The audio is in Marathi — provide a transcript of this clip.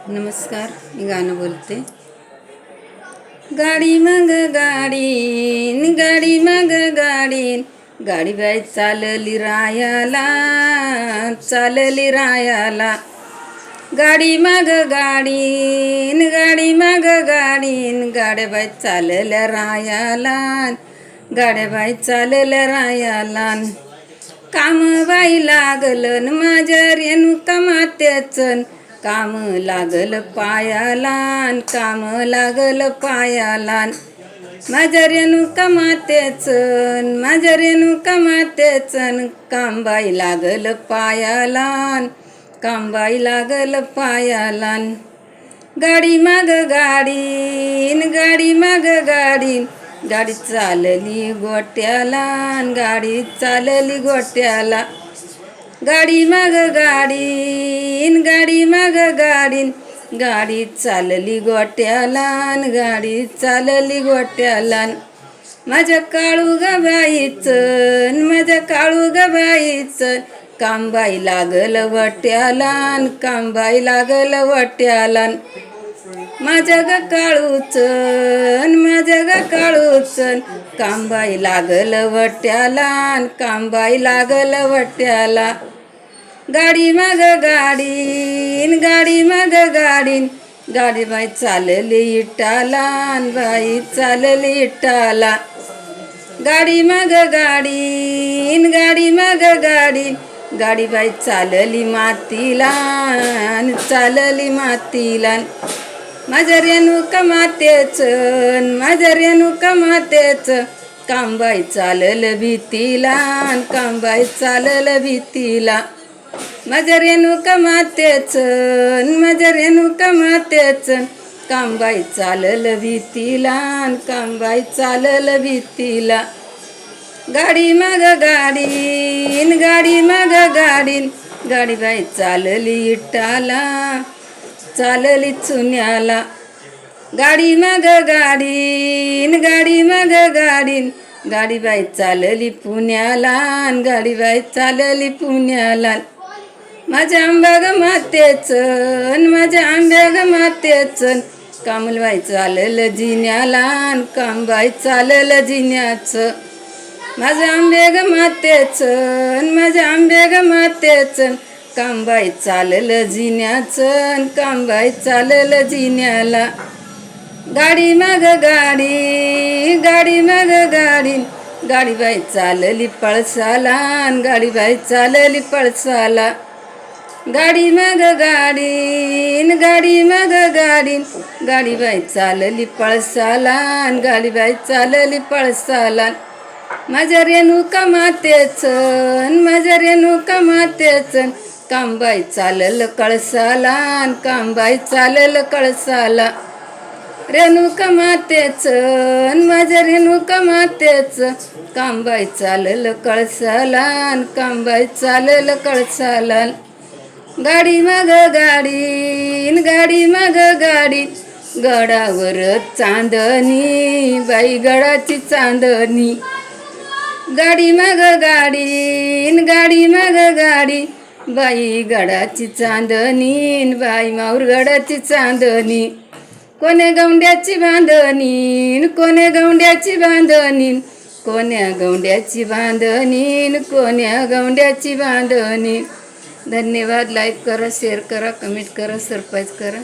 नमस्कार, मी गाणं बोलते. गाडी मग गाडीन, गाडी मग गाडीन, गाडी बाई चालली रायाला, चालली रायाला. गाडी मग गाडीन, गाडी मग गाडीन, गाड्या बाई चालल्या रायाला, गाड्या बाई चालल्या रायाला. काम बाई लागलं माझ्या रेणुका मातेचं, काम लागल पायाला, काम लागल पायाला. माझ्या रेणुका मातेचं, माझ्या रेणुका मातेचं, काम बाई लागल पायाला, काम बाई लागल पायाला. गाडी माग गाडीन, गाडी माग गाडीन, गाडी चालली गोट्याला, गाडी चालली गोट्याला. गाडी माग गाडीन, गाडी माग गाडीन, गाडी चालली गोट्याला, गाडी चालली गोट्याला. माझ्या काळू ग बाईचं, माझ्या काळू ग बाईचं, काम बाई लागल वट्याला, काम बाई लागल वट्याला. माझ्या ग काळूचन, माझ्या ग काळूचन, काम बाई लागल वट्याला, काम बाई लागल वट्याला. गाडी माग गाडीन, गाडी माग गाडीन, गाडी बाई चालली इटाला, बाई चालली इटाला. गाडी माग गाडीन, गाडी माग गाडीन, गाडी बाई चालली मातीला, चालली मातीला. माझ्या रेणुका मातेचं, माझ्या रेणुका मातेचं, काम बाई चाललं भीतीला, काम बाई चाललं भीतीला. माझ्या रेणुका मातेचं, माझ्या रेणुका मातेचं, काम बाई चाललं भीतीला, काम बाई चाललं भीतीला. गाडी माग गाडीन, गाडी माग गाडीन, गाडी बाई चालली इटाला, चालली चुन्याला. गाडी माग गाडीन, गाडी माग गाडीन, गाडी बाई चालली पुण्याला, गाडी बाई चालली पुण्याला. माझ्या आंब्या ग मातेचं, माझ्या आंब्या ग मातेचं, कामलबाई चाललं जिन्याला, कामबाई चाललं जिन्याचं. माझ्या आंब्या ग मातेचं, माझ्या आंब्या ग मातेचं, कामबाई चाललं जिन्याचं, कामबाई चाललं जिन्याला. गाडी माग गाडी, गाडी माग गाडी, गाडी बाई चालली पळसाला, गाडी बाई चालली पळसाला. गाडी माग गाडीन, गाडी माग गाडीन, गाडी बाई चालली पळसाला, गाडी बाई चालली पळसाला. माझ्या रेणुका मातेचं, माझ्या रेणुका मातेचं, काम बाई चाललं कळसाला, काम बाई चाललं कळसाला. रेणुका मातेचं, माझ्या रेणुका मातेचं, काम बाई चाललं कळसाला, काम बाई चाललं कळसाला. गाडी माग गाडीन, गाडी माग गाडी, गडावर चांदणी, बाई गडाची चांदणी. गाडी माग गाडीन, गाडी माग गाडी, बाई गडाची चांदणी, बाई माऊर गडाची चांदणी. कोण्या गौंड्याची बांधणी, कोण्या गौंड्याची बांधणी, कोण्या गौंड्याची बांधणी, कोण्या गौंड्याची बांधणी. धन्यवाद. लाईक करा, शेअर करा, कमेंट करा, सबस्क्राईब करा.